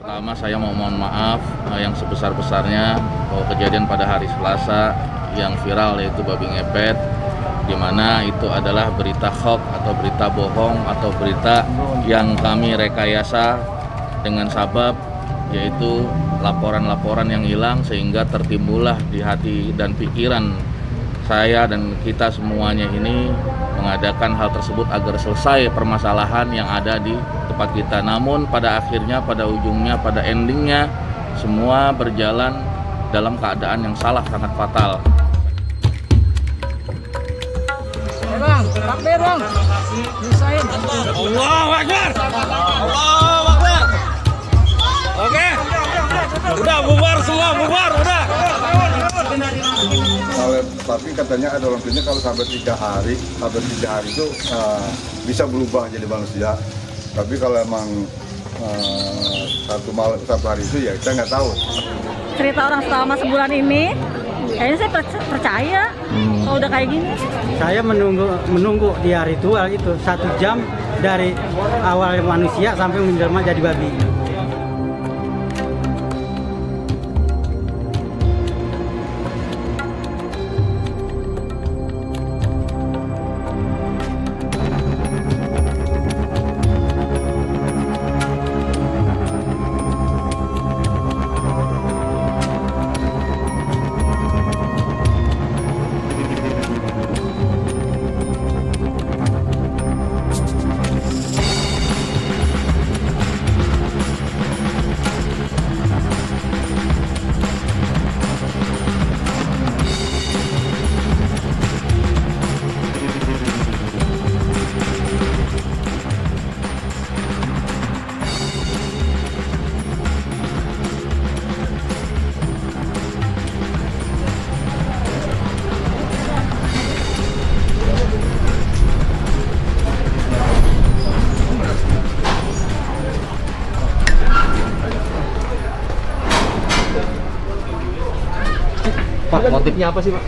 Pertama saya mau mohon maaf yang sebesar-besarnya bahwa kejadian pada hari Selasa yang viral yaitu babi ngepet, di mana itu adalah berita hoax atau berita bohong atau berita yang kami rekayasa dengan sabab yaitu laporan-laporan yang hilang, sehingga tertimbullah di hati dan pikiran saya dan kita semuanya ini mengadakan hal tersebut agar selesai permasalahan yang ada di tempat kita. Namun pada akhirnya, pada ujungnya, pada endingnya semua berjalan dalam keadaan yang sangat fatal. Bang, takbir bang. Nyusahin. Allahu Akbar. Allahu Akbar. Oke. Udah bubar semua, bubar udah. Tapi katanya ada orang tuanya kalau sampai 3 hari itu bisa berubah jadi manusia. Tapi kalau emang satu hari itu ya kita nggak tahu. Cerita orang selama sebulan ini, kayaknya saya percaya kalau udah kayak gini. Saya menunggu dia ritual itu 1 jam dari awal manusia sampai menjelma jadi babi. Pak, motifnya apa sih, Pak?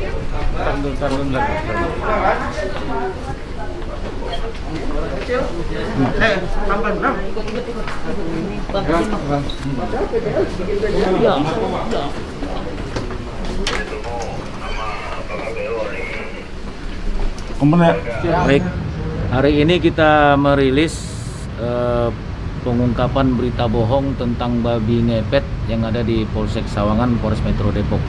Baik, hari ini kita merilis pengungkapan berita bohong tentang babi ngepet yang ada di Polsek Sawangan, Polres Metro Depok.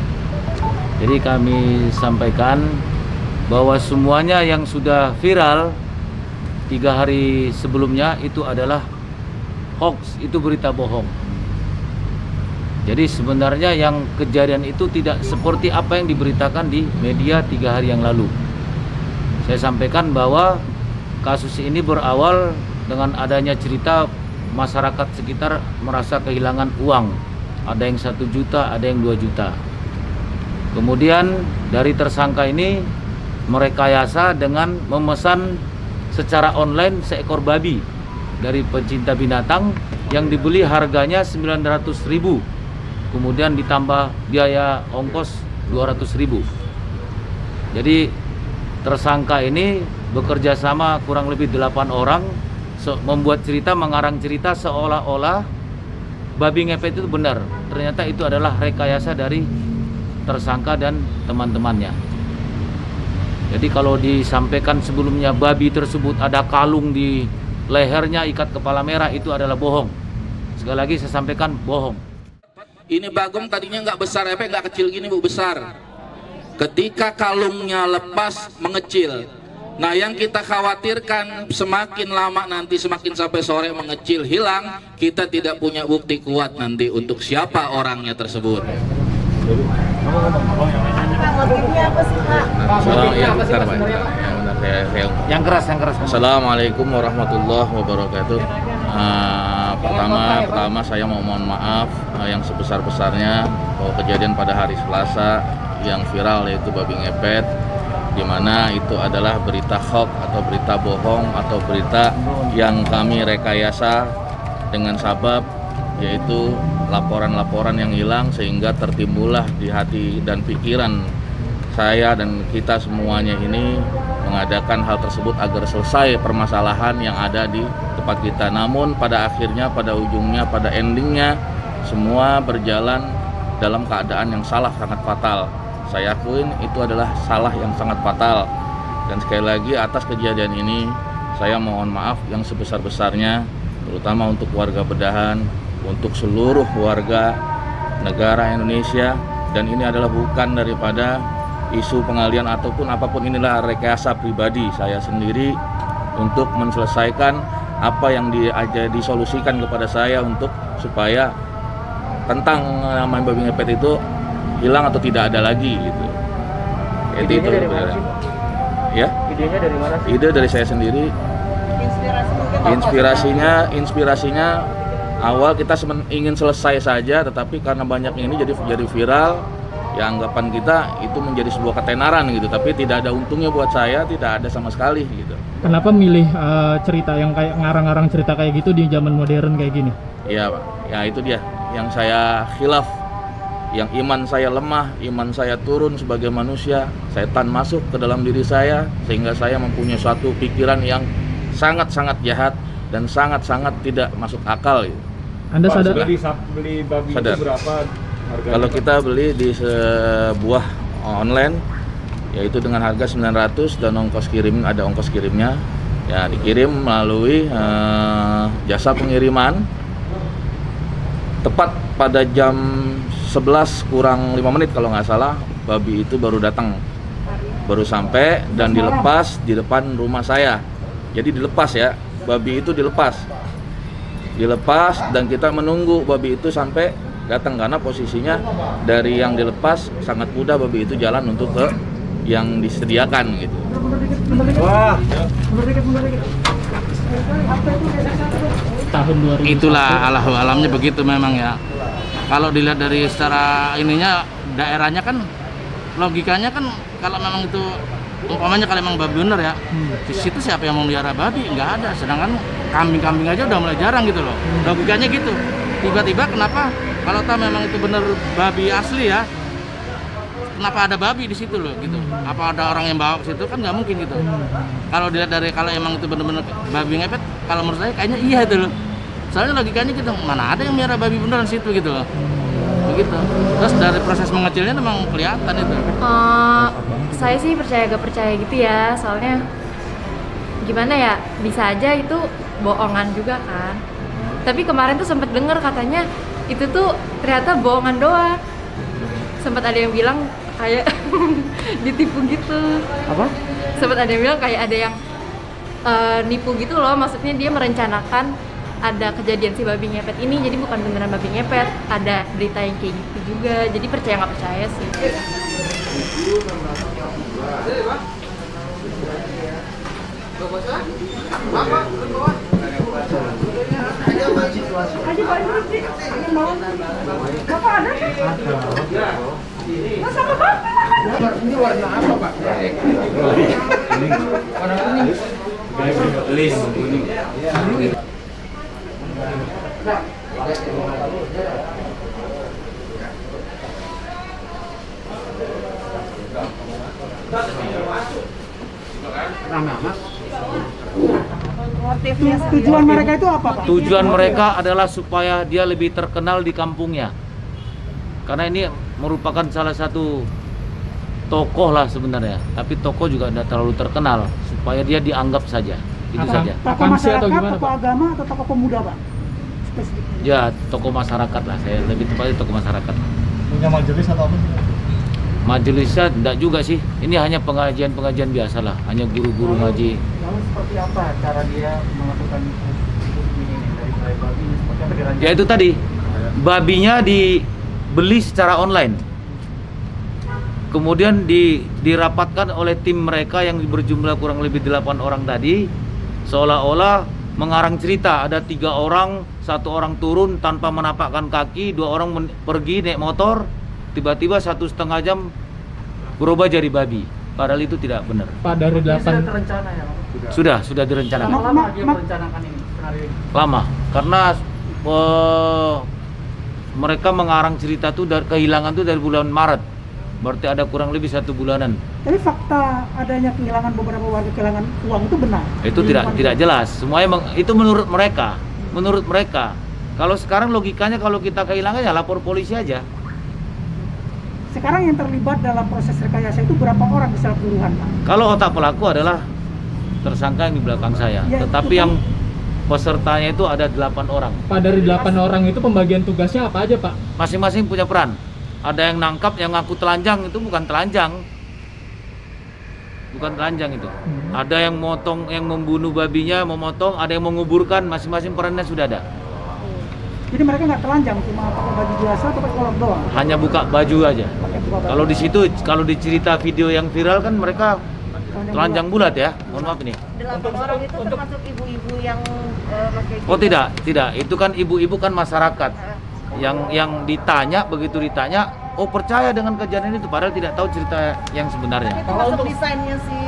Jadi kami sampaikan bahwa semuanya yang sudah viral 3 hari sebelumnya itu adalah hoax, itu berita bohong. Jadi sebenarnya yang kejadian itu tidak seperti apa yang diberitakan di media 3 hari yang lalu. Saya sampaikan bahwa kasus ini berawal dengan adanya cerita masyarakat sekitar merasa kehilangan uang. Ada yang 1 juta, ada yang 2 juta. Kemudian dari tersangka ini merekayasa dengan memesan secara online seekor babi dari pecinta binatang yang dibeli harganya 900.000. Kemudian ditambah biaya ongkos 200.000. Jadi tersangka ini bekerja sama kurang lebih 8 orang membuat cerita, mengarang cerita seolah-olah babi ngepet itu benar. Ternyata itu adalah rekayasa dari tersangka dan teman-temannya. Jadi kalau disampaikan sebelumnya babi tersebut ada kalung di lehernya, ikat kepala merah, itu adalah bohong. Sekali lagi saya sampaikan bohong. Ini bagong tadinya nggak besar, nggak kecil gini Bu, besar. Ketika kalungnya lepas mengecil. Nah yang kita khawatirkan semakin lama nanti, semakin sampai sore mengecil hilang, kita tidak punya bukti kuat nanti untuk siapa orangnya tersebut. Yang keras. Assalamualaikum warahmatullahi wabarakatuh. Pertama saya mau mohon maaf yang sebesar-besarnya bahwa kejadian pada hari Selasa yang viral yaitu babi ngepet, di mana itu adalah berita hoax atau berita bohong atau berita yang kami rekayasa dengan sabab yaitu laporan-laporan yang hilang, sehingga tertimbullah di hati dan pikiran saya dan kita semuanya ini mengadakan hal tersebut agar selesai permasalahan yang ada di tempat kita. Namun pada akhirnya, pada ujungnya, pada endingnya semua berjalan dalam keadaan yang salah, sangat fatal. Saya akuin itu adalah salah yang sangat fatal. Dan sekali lagi atas kejadian ini saya mohon maaf yang sebesar-besarnya, terutama untuk warga Bedahan, untuk seluruh warga negara Indonesia. Dan ini adalah bukan daripada isu pengalihan ataupun apapun, inilah rekayasa pribadi saya sendiri untuk menyelesaikan apa yang disolusikan kepada saya untuk supaya tentang nama babi ngepet itu hilang atau tidak ada lagi gitu. Itu dari mana sih? Ya? Idenya dari mana sih? Ide dari saya sendiri. Inspirasinya awal kita ingin selesai saja, tetapi karena banyaknya ini jadi viral, ya anggapan kita itu menjadi sebuah ketenaran gitu, tapi tidak ada untungnya buat saya, tidak ada sama sekali gitu. Kenapa milih cerita yang kayak ngarang-ngarang cerita kayak gitu di zaman modern kayak gini? Iya Pak, ya itu dia yang saya khilaf, yang iman saya lemah, iman saya turun sebagai manusia, setan masuk ke dalam diri saya sehingga saya mempunyai suatu pikiran yang sangat-sangat jahat dan sangat-sangat tidak masuk akal gitu. Anda sadar? Beli babi Sadar. itu berapa harganya? Kalau kita beli di sebuah online yaitu dengan harga 900 dan ongkos kirim, ada ongkos kirimnya. Ya dikirim melalui jasa pengiriman. Tepat pada jam 11 kurang 5 menit kalau nggak salah, babi itu baru datang. Baru sampai dan dilepas di depan rumah saya. Jadi dilepas ya, babi itu dilepas dan kita menunggu babi itu sampai datang karena posisinya dari yang dilepas sangat mudah babi itu jalan untuk ke yang disediakan gitu. Wah, Tahun 2000. Itulah alamnya begitu memang ya. Kalau dilihat dari secara ininya daerahnya kan logikanya kan kalau memang itu umpamanya kalau memang babi bener ya, di situ siapa yang mau melihara babi? Nggak ada. Sedangkan kambing-kambing aja udah mulai jarang gitu loh. Logikanya gitu. Tiba-tiba kenapa kalau tahu memang itu bener babi asli ya? Kenapa ada babi di situ loh gitu? Apa ada orang yang bawa ke situ? Kan nggak mungkin gitu. Kalau dilihat dari kalau emang itu bener-bener babi ngepet, kalau menurut saya kayaknya iya itu loh. Soalnya logikanya gitu, mana ada yang melihara babi beneran di situ gitu loh. Begitu. Terus dari proses mengecilnya memang kelihatan itu. Saya sih gak percaya gitu ya, soalnya gimana ya, bisa aja itu bohongan juga kan. Tapi kemarin tuh sempat dengar katanya itu tuh ternyata bohongan doang. Sempat ada yang bilang kayak ditipu gitu. Apa? Sempat ada yang bilang kayak ada yang nipu gitu loh, maksudnya dia merencanakan ada kejadian si babi ngepet ini, jadi bukan beneran babi ngepet, ada berita yang kayak gitu juga, jadi percaya nggak percaya sih. Tujuan mereka itu apa, Pak? Tujuan mereka adalah supaya dia lebih terkenal di kampungnya. Karena ini merupakan salah satu tokoh lah sebenarnya, tapi tokoh juga tidak terlalu terkenal, supaya dia dianggap saja. Itu saja. Tokoh masyarakat, tokoh agama, atau tokoh pemuda, Pak? Spesifik. Ya, tokoh masyarakat lah, saya lebih tepatnya tokoh masyarakat. punya majelis atau apa sih? Majelisnya tidak juga sih, ini hanya pengajian-pengajian biasa lah, hanya guru-guru ngaji. Lalu seperti apa cara dia melakukan ini dari mulai babi, seperti apa dirancang? Ya itu tadi, babinya dibeli secara online. Kemudian dirapatkan oleh tim mereka yang berjumlah kurang lebih 8 orang tadi, seolah-olah mengarang cerita. Ada 3 orang, 1 orang turun tanpa menapakkan kaki, 2 orang pergi naik motor, tiba-tiba 1,5 jam berubah jadi babi. Padahal itu tidak benar. Pak, dari 8 Terencana ya, Pak? Sudah direncanakan. Berapa lama dia merencanakan ini, skenario ini? Lama, karena mereka mengarang cerita tuh dari kehilangan tuh dari bulan Maret. Berarti ada kurang lebih 1 bulanan. Tapi fakta adanya kehilangan beberapa warga kehilangan uang itu benar? Itu tidak jelas. Semuanya itu menurut mereka. Kalau sekarang logikanya kalau kita kehilangan ya lapor polisi aja. Sekarang yang terlibat dalam proses rekayasa itu berapa orang bisa puluhan, Pak? Kalau otak pelaku adalah tersangka yang di belakang saya, Ya, tetapi itu kan- yang pesertanya itu ada 8 orang. Pak, dari 8 orang itu pembagian tugasnya apa aja, Pak? Masing-masing punya peran. Ada yang nangkap, yang ngaku telanjang itu bukan telanjang. Bukan telanjang itu. Ada yang motong, yang membunuh babinya, memotong, ada yang menguburkan, masing-masing perannya sudah ada. Jadi mereka nggak telanjang, cuma pakai baju biasa atau pakai kolor doang? Hanya buka baju aja. Pakai buka baju. Kalau di situ, kalau di cerita video yang viral kan mereka telanjang bulat ya. Mohon maaf ini. 8 orang itu termasuk ibu-ibu yang pakai Oh tidak. Itu kan ibu-ibu kan masyarakat. Yang ditanya, begitu ditanya, oh percaya dengan kejadian itu padahal tidak tahu cerita yang sebenarnya. Itu masuk desainnya si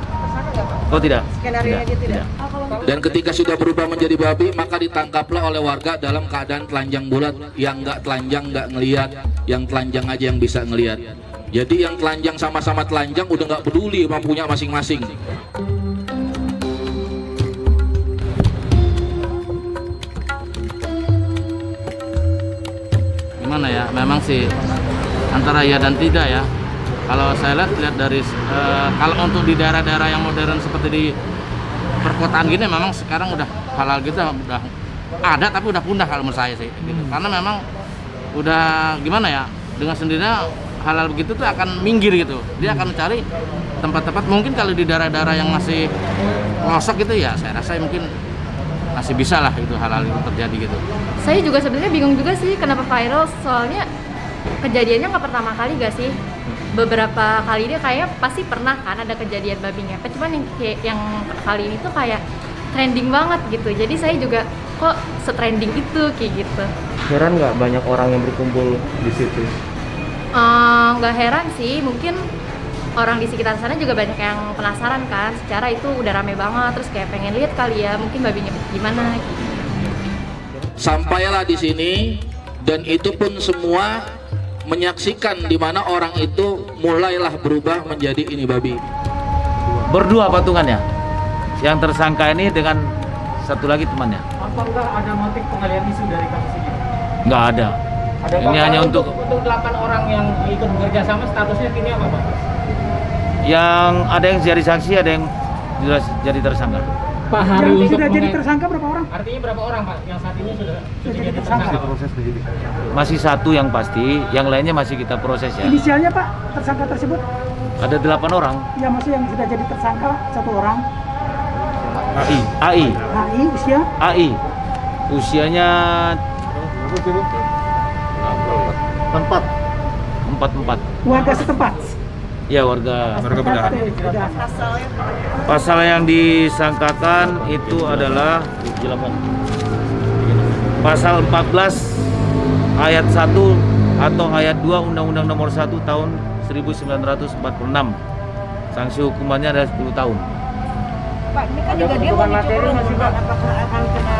tersangka nggak, Pak? Oh tidak. Skenario-nya dia tidak. Dan ketika sudah berubah menjadi babi, maka ditangkaplah oleh warga dalam keadaan telanjang bulat. Yang nggak telanjang nggak ngelihat, yang telanjang aja yang bisa ngelihat. Jadi yang telanjang sama-sama telanjang udah nggak peduli sama punya masing-masing. Gimana ya, memang sih antara ya dan tidak ya. Kalau saya lihat dari kalau untuk di daerah-daerah yang modern seperti di perkotaan gini, memang sekarang udah halal gitu udah ada, tapi udah punah kalau menurut saya sih gitu. Karena memang udah gimana ya, dengan sendirinya halal begitu tuh akan minggir gitu. Dia akan mencari tempat-tempat, mungkin kalau di daerah-daerah yang masih pelosok gitu ya, saya rasa mungkin masih bisa lah itu halal itu terjadi gitu. Saya juga sebenarnya bingung juga sih kenapa viral, soalnya kejadiannya nggak pertama kali gak sih? Beberapa kali dia kayak pasti pernah kan ada kejadian babi ngepet, cuman yang kali ini tuh kayak trending banget gitu. Jadi saya juga kok setrending itu kayak gitu. Heran nggak banyak orang yang berkumpul di situ? Nggak heran sih, mungkin orang di sekitar sana juga banyak yang penasaran kan. Secara itu udah rame banget, terus kayak pengen lihat kali ya, mungkin babi ngepet gimana. Gitu. Sampailah di sini dan itu pun semua menyaksikan di mana orang itu mulailah berubah menjadi ini babi. Berdua patungannya. Yang tersangka ini dengan satu lagi temannya. Apa enggak ada motif pengalian isu dari kasus ini? Nggak ada. Ini hanya untuk 8 orang yang ikut bekerja sama, statusnya kini apa, Pak? yang ada yang jadi saksi, ada yang jelas jadi tersangka. Pak, hari Yang untuk sudah jadi tersangka berapa orang? Artinya berapa orang, Pak, yang saat ini sudah jadi tersangka? Masih satu yang pasti, yang lainnya masih kita proses ya. Inisialnya, Pak, tersangka tersebut? Ada 8 orang. Ya, maksudnya yang sudah jadi tersangka 1 orang. AI. HI usia? AI. Usianya 44. Warga setempat. Ya, warga Bedahan. Pasal yang disangkakan itu adalah pasal 14 ayat 1 atau ayat 2 Undang-Undang Nomor 1 tahun 1946. Sanksi hukumannya adalah 10 tahun. Pak, ini kan juga dia mau materi masih, Pak. Apakah akan kena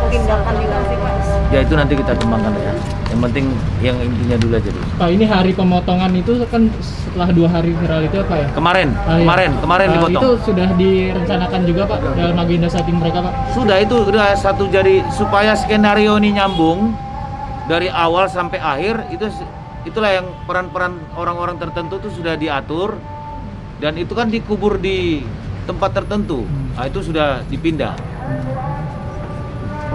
tindakan juga sih, Pak? Ya itu nanti kita kembangkan ya. Yang penting yang intinya dulu aja dulu. Pak, ini hari pemotongan itu kan setelah 2 hari viral itu apa ya? Kemarin dipotong. Itu sudah direncanakan juga, Pak, dalam agenda setting mereka, Pak? Sudah, itu udah satu jadi supaya skenario ini nyambung dari awal sampai akhir. Itulah yang peran-peran orang-orang tertentu itu sudah diatur dan itu kan dikubur di tempat tertentu. Nah, itu sudah dipindah.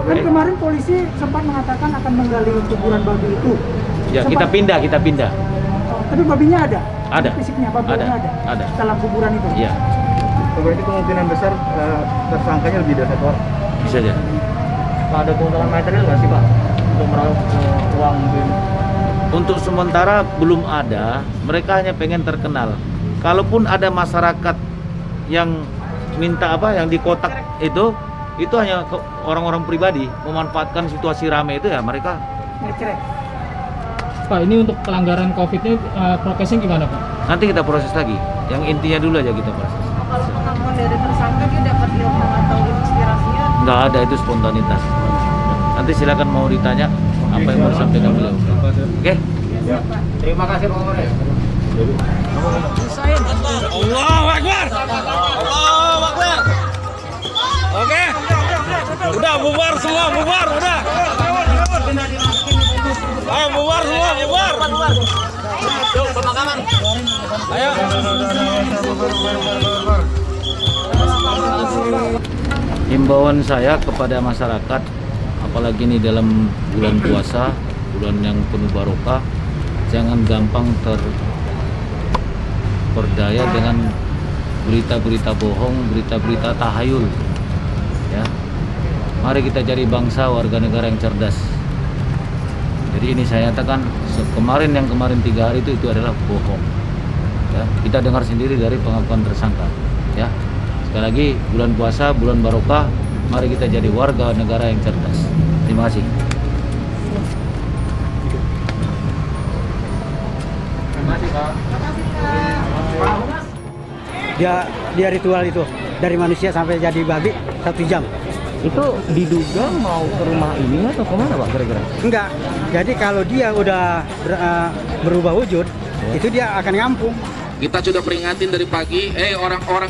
Dan kemarin polisi sempat mengatakan akan menggali kuburan babi itu. Ya, kita pindah. Oh, tapi babinya ada? Ada. Fisiknya babinya Ada. Dalam kuburan itu? Iya, Berarti kemungkinan besar tersangkanya lebih dari 1 orang. bisa aja. Pak, ada keuntungan material nggak sih, Pak? Untuk meraup uang mungkin? Untuk sementara belum ada, mereka hanya pengen terkenal. Kalaupun ada masyarakat yang minta yang di kotak itu hanya orang-orang pribadi memanfaatkan situasi ramai itu ya mereka. Ngecrek. Pak, ini untuk pelanggaran COVID-nya prokesnya gimana, Pak? Nanti kita proses lagi. Yang intinya dulu aja kita proses. Kalau pengakuan dari tersangka dia dapat ilmu atau inspirasinya? Nggak ada, itu spontanitas. Nanti silakan mau ditanya apa yang mau disampaikan beliau. Oke? Terima kasih, Pak Kapolres. Allahu Akbar. Allahu Akbar. Oke. Udah bubar semua, bubar, udah. Ayo bubar semua, bubar. Yuk, pemakaman. Ayo. Himbauan saya kepada masyarakat, apalagi ini dalam bulan puasa, bulan yang penuh barokah, jangan gampang terperdaya dengan berita-berita bohong, berita-berita tahayul. Ya, mari kita jadi bangsa warga negara yang cerdas. Jadi ini saya nyatakan, kemarin 3 hari itu adalah bohong. Ya, kita dengar sendiri dari pengakuan tersangka. Ya, sekali lagi bulan puasa, bulan barokah, mari kita jadi warga negara yang cerdas. Terima kasih. Dia ritual itu dari manusia sampai jadi babi 1 jam. Itu diduga mau ke rumah ini atau kemana Pak kira-kira? Enggak. Jadi kalau dia udah berubah wujud, itu dia akan ngampung. Kita sudah peringatin dari pagi, orang-orang